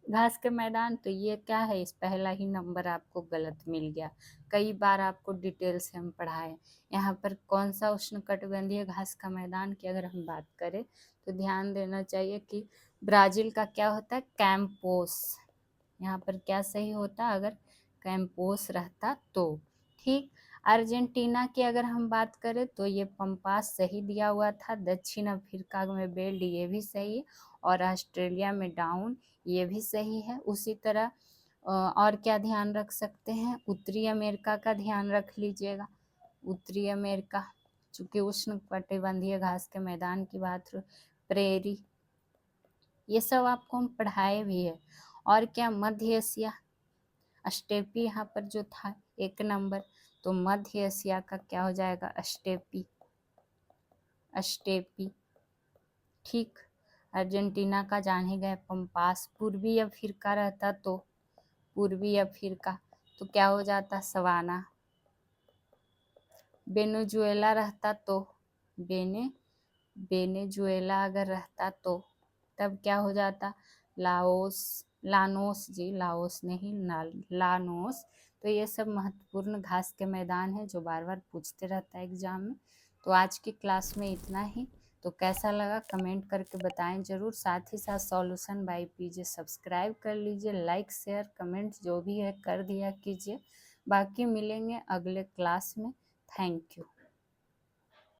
घास के मैदान, तो ये क्या है, इस पहला ही नंबर आपको गलत मिल गया। कई बार आपको डिटेल से हम पढ़ाए। यहाँ पर कौन सा उष्णकटिबंधीय घास का मैदान की अगर हम बात करें तो ध्यान देना चाहिए कि ब्राजील का क्या होता है, कैंपोस। यहाँ पर क्या सही होता अगर कैंपोस रहता तो। ठीक, अर्जेंटीना की अगर हम बात करें तो ये पंपास सही दिया हुआ था। दक्षिण अफ्रीका में बेल्ट, ये भी सही है। और ऑस्ट्रेलिया में डाउन, ये भी सही है। उसी तरह और क्या ध्यान रख सकते हैं, उत्तरी अमेरिका का ध्यान रख लीजिएगा। उत्तरी अमेरिका, चूंकि उष्ण कटिबंधीय घास के मैदान की बात, प्रेरी, ये सब आपको हम पढ़ाए भी है। और क्या, मध्य एशिया, अस्टेपी यहाँ पर जो था 1 नंबर, तो मध्य एशिया का क्या हो जाएगा, अस्टेपी। ठीक, अर्जेंटीना का जान ही गए पंपास। पूर्वी अफ्रीका रहता तो क्या हो जाता, सवाना। वेनेजुएला रहता तो वेनेजुएला अगर रहता तो तब क्या हो जाता, लानोस जी, लाओस नहीं, लानोस। तो ये सब महत्वपूर्ण घास के मैदान है जो बार बार पूछते रहता है एग्जाम में। तो आज की क्लास में इतना ही। तो कैसा लगा कमेंट करके बताएं जरूर। साथ ही साथ सॉल्यूशन बाय पीजे सब्सक्राइब कर लीजिए, लाइक शेयर कमेंट जो भी है कर दिया कीजिए। बाकी मिलेंगे अगले क्लास में। Thank you.